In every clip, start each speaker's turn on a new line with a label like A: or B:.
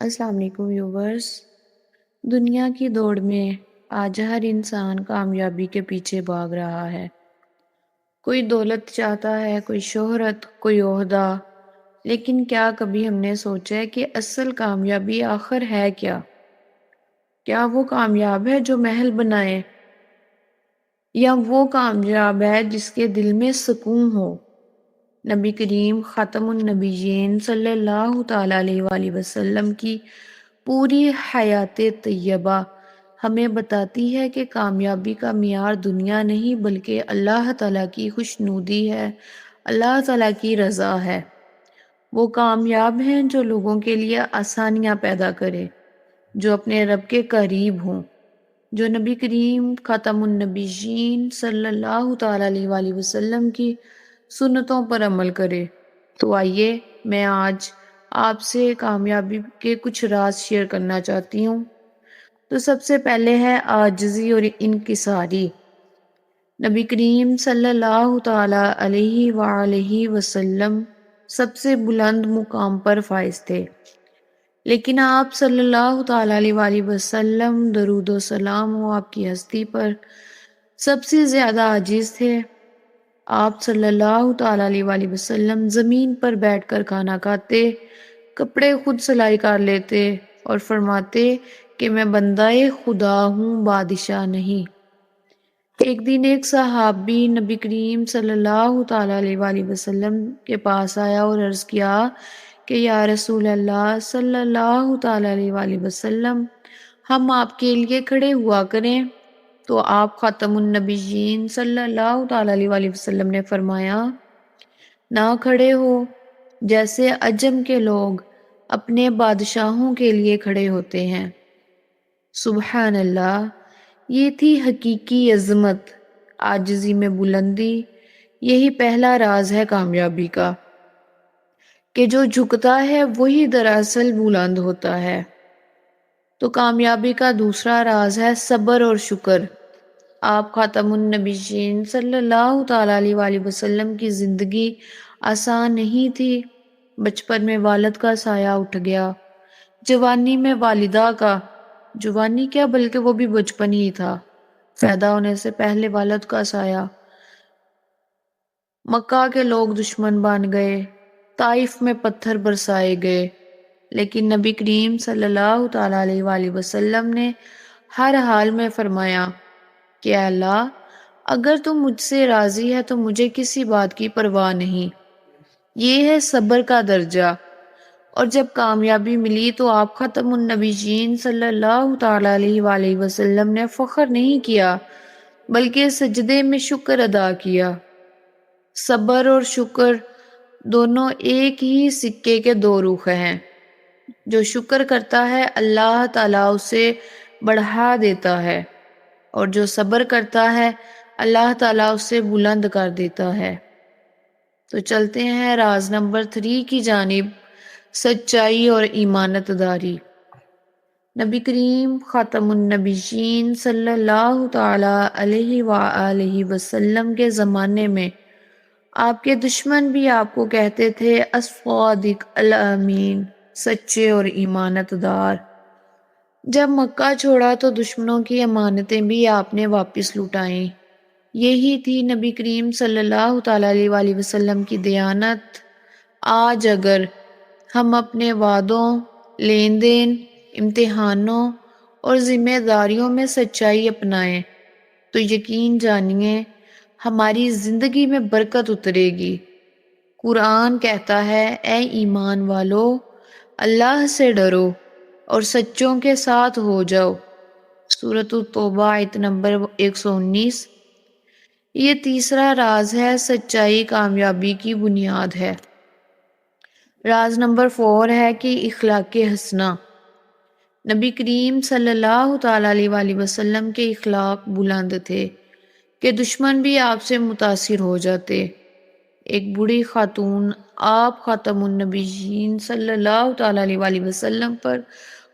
A: السلام علیکم ویورز۔ دنیا کی دوڑ میں آج ہر انسان کامیابی کے پیچھے بھاگ رہا ہے۔ کوئی دولت چاہتا ہے، کوئی شہرت، کوئی عہدہ، لیکن کیا کبھی ہم نے سوچا ہے کہ اصل کامیابی آخر ہے کیا؟ کیا وہ کامیاب ہے جو محل بنائے، یا وہ کامیاب ہے جس کے دل میں سکون ہو؟ نبی کریم خاتم النبیین صلی اللہ تعالیٰ علیہ وآلہ وسلم کی پوری حیات طیبہ ہمیں بتاتی ہے کہ کامیابی کا معیار دنیا نہیں بلکہ اللہ تعالیٰ کی خوشنودی ہے، اللہ تعالیٰ کی رضا ہے۔ وہ کامیاب ہیں جو لوگوں کے لیے آسانیاں پیدا کرے، جو اپنے رب کے قریب ہوں، جو نبی کریم خاتم النبیین صلی اللہ تعالیٰ علیہ وآلہ وسلم کی سنتوں پر عمل کرے۔ تو آئیے میں آج آپ سے کامیابی کے کچھ راز شیئر کرنا چاہتی ہوں۔ تو سب سے پہلے ہے عاجزی اور انکساری۔ نبی کریم صلی اللہ تعالیٰ علیہ وآلہ وسلم سب سے بلند مقام پر فائز تھے، لیکن آپ صلی اللہ تعالیٰ علیہ وآلہ وسلم، درود و سلام ہو آپ کی ہستی پر، سب سے زیادہ عاجز تھے۔ آپ صلی اللہ تعالیٰ علیہ وآلہ وسلم زمین پر بیٹھ کر کھانا کھاتے، کپڑے خود سلائی کر لیتے اور فرماتے کہ میں بندہ خدا ہوں، بادشاہ نہیں۔ ایک دن ایک صحابی نبی کریم صلی اللہ تعالیٰ علیہ وآلہ وسلم کے پاس آیا اور عرض کیا کہ یا رسول اللہ صلی اللہ تعالیٰ علیہ وآلہ وسلم، ہم آپ کے لیے کھڑے ہوا کریں۔ تو آپ خاتم النبیین صلی اللہ تعالیٰ علیہ وآلہ وسلم نے فرمایا، نہ کھڑے ہو، جیسے عجم کے لوگ اپنے بادشاہوں کے لیے کھڑے ہوتے ہیں۔ سبحان اللہ، یہ تھی حقیقی عظمت، عاجزی میں بلندی۔ یہی پہلا راز ہے کامیابی کا، کہ جو جھکتا ہے وہی دراصل بلند ہوتا ہے۔ تو کامیابی کا دوسرا راز ہے صبر اور شکر۔ آپ خاتم النبیین صلی اللہ تعالیٰ علیہ وآلہ وسلم کی زندگی آسان نہیں تھی۔ بچپن میں والد کا سایہ اٹھ گیا، جوانی میں والدہ کا، جوانی کیا بلکہ وہ بھی بچپن ہی تھا، پیدا ہونے سے پہلے والد کا سایہ۔ مکہ کے لوگ دشمن بن گئے، طائف میں پتھر برسائے گئے، لیکن نبی کریم صلی اللہ تعالیٰ علیہ وآلہ وسلم نے ہر حال میں فرمایا کہ اے اللہ، اگر تم مجھ سے راضی ہے تو مجھے کسی بات کی پرواہ نہیں۔ یہ ہے صبر کا درجہ۔ اور جب کامیابی ملی تو آپ ختم النبیین صلی اللہ تعالیٰ علیہ وآلہ وسلم نے فخر نہیں کیا بلکہ سجدے میں شکر ادا کیا۔ صبر اور شکر دونوں ایک ہی سکے کے دو رخ ہیں۔ جو شکر کرتا ہے اللہ تعالیٰ اسے بڑھا دیتا ہے، اور جو صبر کرتا ہے اللہ تعالیٰ اسے بلند کر دیتا ہے۔ تو چلتے ہیں راز نمبر 3 کی جانب، سچائی اور ایمانت داری۔ نبی کریم خاتم النبیین صلی اللہ تعالیٰ علیہ وآلہ وسلم کے زمانے میں آپ کے دشمن بھی آپ کو کہتے تھے الصادق الامین، سچے اور ایمانت دار۔ جب مکہ چھوڑا تو دشمنوں کی امانتیں بھی آپ نے واپس لوٹائیں۔ یہی تھی نبی کریم صلی اللہ تعالیٰ علیہ وآلہ وسلم کی دیانت۔ آج اگر ہم اپنے وعدوں، لین دین، امتحانوں اور ذمہ داریوں میں سچائی اپنائیں تو یقین جانیے ہماری زندگی میں برکت اترے گی۔ قرآن کہتا ہے، اے ایمان والو، اللہ سے ڈرو اور سچوں کے ساتھ ہو جاؤ۔ سورۃ التوبہ آیت نمبر 119۔ یہ تیسرا راز ہے، سچائی کامیابی کی بنیاد ہے۔ راز نمبر 4 ہے کہ اخلاق حسنہ۔ نبی کریم صلی اللہ تعالیٰ علیہ وآلہ وسلم کے اخلاق بلند تھے کہ دشمن بھی آپ سے متاثر ہو جاتے۔ ایک بوڑھی خاتون آپ خاتم النبیین صلی اللہ تعالیٰ علیہ وآلہ وسلم پر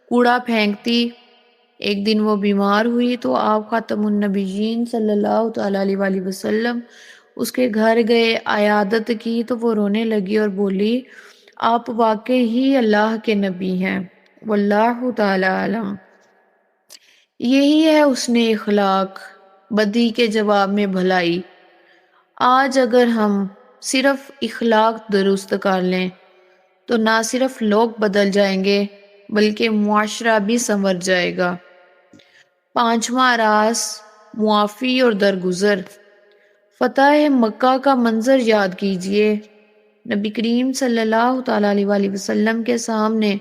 A: کوڑا پھینکتی۔ ایک دن وہ بیمار ہوئی تو آپ خاتم النبیین صلی اللہ تعالیٰ علیہ وآلہ وسلم اس کے گھر گئے، عیادت کی تو وہ رونے لگی اور بولی، آپ واقعی ہی اللہ کے نبی ہیں، واللہ تعالی عالم۔ یہی ہے حسن اخلاق، بدی کے جواب میں بھلائی۔ آج اگر ہم صرف اخلاق درست کر لیں تو نہ صرف لوگ بدل جائیں گے بلکہ معاشرہ بھی سنور جائے گا۔ پانچواں راز، معافی اور درگزر۔ فتح مکہ کا منظر یاد کیجئے۔ نبی کریم صلی اللہ تعالیٰ علیہ وسلم کے سامنے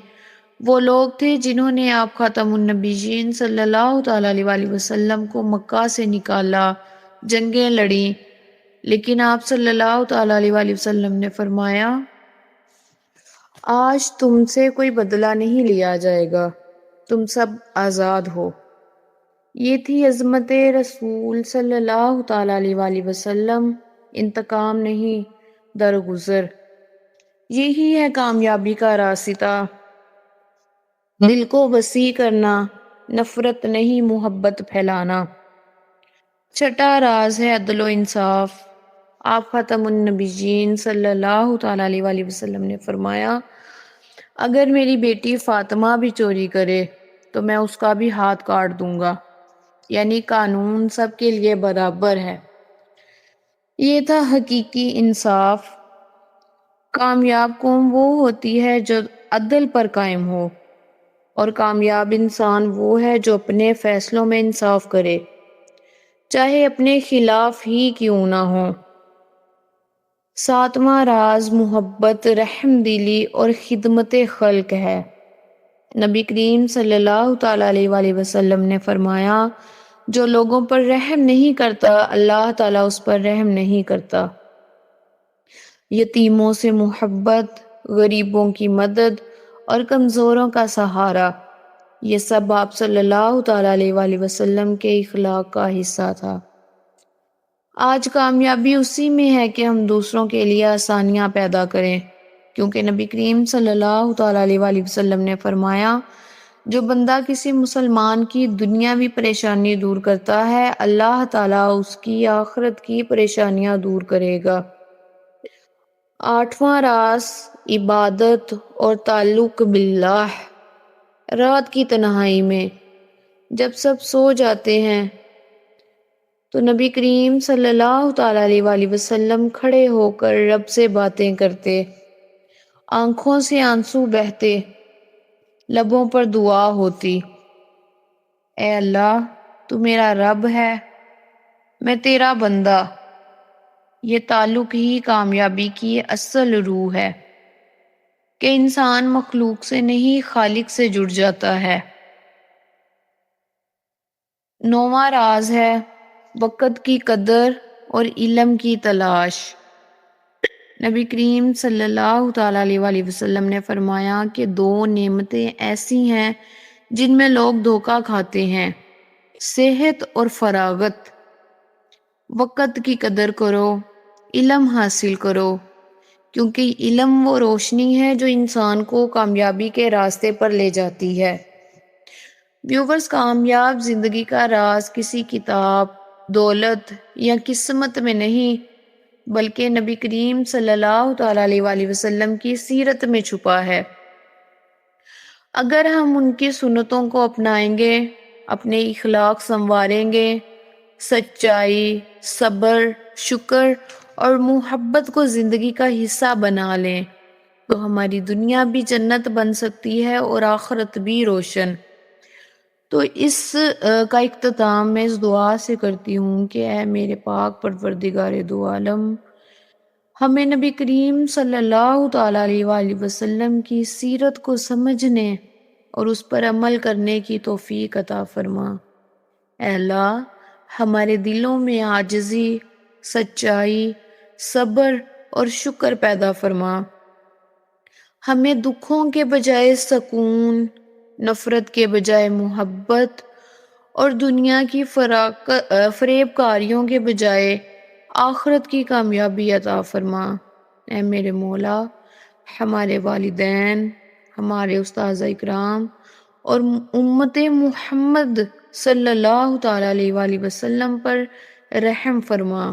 A: وہ لوگ تھے جنہوں نے آپ خاتم النبیین صلی اللہ تعالیٰ علیہ وسلم کو مکہ سے نکالا، جنگیں لڑیں، لیکن آپ صلی اللہ تعالیٰ علیہ وسلم نے فرمایا آج تم سے کوئی بدلہ نہیں لیا جائے گا، تم سب آزاد ہو۔ یہ تھی عظمت رسول صلی اللہ تعالیٰ علیہ وسلم، انتقام نہیں، درگزر۔ یہی ہے کامیابی کا راستہ، دل کو وسیع کرنا، نفرت نہیں محبت پھیلانا۔ چھٹا راز ہے عدل و انصاف۔ آپ خاتم النبیین صلی اللہ تعالیٰ علیہ وسلم نے فرمایا اگر میری بیٹی فاطمہ بھی چوری کرے تو میں اس کا بھی ہاتھ کاٹ دوں گا، یعنی قانون سب کے لیے برابر ہے۔ یہ تھا حقیقی انصاف۔ کامیاب قوم وہ ہوتی ہے جو عدل پر قائم ہو، اور کامیاب انسان وہ ہے جو اپنے فیصلوں میں انصاف کرے، چاہے اپنے خلاف ہی کیوں نہ ہو۔ ساتواں راز محبت، رحم دلی اور خدمت خلق ہے۔ نبی کریم صلی اللہ تعالیٰ علیہ وسلم نے فرمایا جو لوگوں پر رحم نہیں کرتا اللہ تعالیٰ اس پر رحم نہیں کرتا۔ یتیموں سے محبت، غریبوں کی مدد اور کمزوروں کا سہارا، یہ سب آپ صلی اللہ تعالیٰ علیہ وسلم کے اخلاق کا حصہ تھا۔ آج کامیابی اسی میں ہے کہ ہم دوسروں کے لیے آسانیاں پیدا کریں، کیونکہ نبی کریم صلی اللہ تعالیٰ علیہ وسلم نے فرمایا جو بندہ کسی مسلمان کی دنیاوی پریشانی دور کرتا ہے اللہ تعالیٰ اس کی آخرت کی پریشانیاں دور کرے گا۔ آٹھواں راز عبادت اور تعلق باللہ۔ رات کی تنہائی میں جب سب سو جاتے ہیں تو نبی کریم صلی اللہ تعالیٰ علیہ وسلم کھڑے ہو کر رب سے باتیں کرتے، آنکھوں سے آنسو بہتے، لبوں پر دعا ہوتی، اے اللہ تو میرا رب ہے، میں تیرا بندہ۔ یہ تعلق ہی کامیابی کی اصل روح ہے کہ انسان مخلوق سے نہیں خالق سے جڑ جاتا ہے۔ نوواں راز ہے وقت کی قدر اور علم کی تلاش۔ نبی کریم صلی اللہ تعالیٰ علیہ وسلم نے فرمایا کہ دو نعمتیں ایسی ہیں جن میں لوگ دھوکہ کھاتے ہیں، صحت اور فراغت۔ وقت کی قدر کرو، علم حاصل کرو، کیونکہ علم وہ روشنی ہے جو انسان کو کامیابی کے راستے پر لے جاتی ہے۔ ویورز، کامیاب زندگی کا راز کسی کتاب، دولت یا قسمت میں نہیں بلکہ نبی کریم صلی اللہ تعالیٰ علیہ وسلم کی سیرت میں چھپا ہے۔ اگر ہم ان کی سنتوں کو اپنائیں گے، اپنے اخلاق سنواریں گے، سچائی، صبر، شکر اور محبت کو زندگی کا حصہ بنا لیں تو ہماری دنیا بھی جنت بن سکتی ہے اور آخرت بھی روشن۔ تو اس کا اختتام میں اس دعا سے کرتی ہوں کہ اے میرے پاک پروردگار دو عالم، ہمیں نبی کریم صلی اللہ تعالیٰ علیہ وسلم کی سیرت کو سمجھنے اور اس پر عمل کرنے کی توفیق عطا فرما۔ اے اللہ، ہمارے دلوں میں عاجزی، سچائی، صبر اور شکر پیدا فرما۔ ہمیں دکھوں کے بجائے سکون، نفرت کے بجائے محبت اور دنیا کی فریب کاریوں کے بجائے آخرت کی کامیابی عطا فرما۔ اے میرے مولا، ہمارے والدین، ہمارے استاذ اکرام اور امت محمد صلی اللہ تعالیٰ علیہ وسلم پر رحم فرما،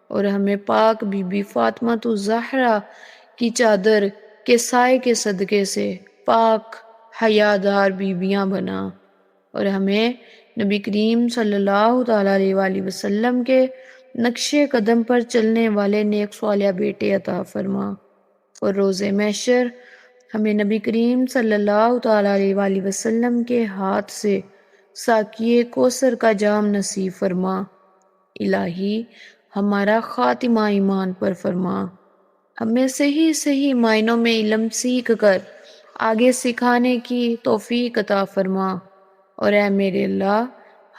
A: اور ہمیں پاک بی بی فاطمہ الزہرا کی چادر کے سائے کے صدقے سے پاک، حیادار بیویاں بنا، اور ہمیں نبی کریم صلی اللہ تعالیٰ علیہ وآلہ وسلم کے نقش قدم پر چلنے والے نیک صالح بیٹے عطا فرما، اور روز محشر ہمیں نبی کریم صلی اللہ تعالیٰ علیہ وآلہ وسلم کے ہاتھ سے ساقیے کوثر کا جام نصیب فرما۔ الہی ہمارا خاتمہ ایمان پر فرما، ہمیں صحیح صحیح معنوں میں علم سیکھ کر آگے سکھانے کی توفیق عطا فرما، اور اے میرے اللہ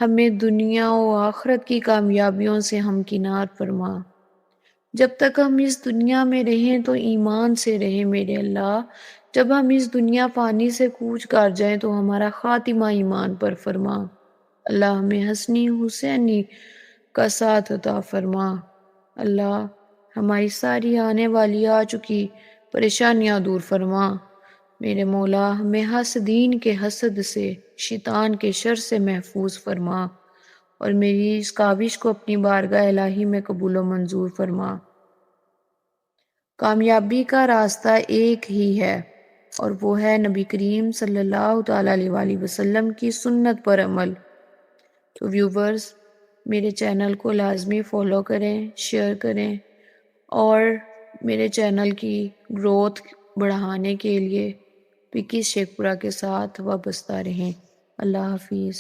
A: ہمیں دنیا و آخرت کی کامیابیوں سے ہمکنار فرما۔ جب تک ہم اس دنیا میں رہیں تو ایمان سے رہیں میرے اللہ، جب ہم اس دنیا فانی سے کوچ کر جائیں تو ہمارا خاتمہ ایمان پر فرما۔ اللہ ہمیں حسنی حسینی کا ساتھ عطا فرما۔ اللہ ہماری ساری آنے والی آ چکی پریشانیاں دور فرما۔ میرے مولا ہمیں حاسدین کے حسد سے، شیطان کے شر سے محفوظ فرما، اور میری اس کاوش کو اپنی بارگاہ الہی میں قبول و منظور فرما۔ کامیابی کا راستہ ایک ہی ہے، اور وہ ہے نبی کریم صلی اللہ تعالیٰ علیہ وآلہ وسلم کی سنت پر عمل۔ تو ویورز میرے چینل کو لازمی فالو کریں، شیئر کریں، اور میرے چینل کی گروتھ بڑھانے کے لیے وکی شیخ پورہ کے ساتھ وابستہ رہیں۔ اللہ حافظ۔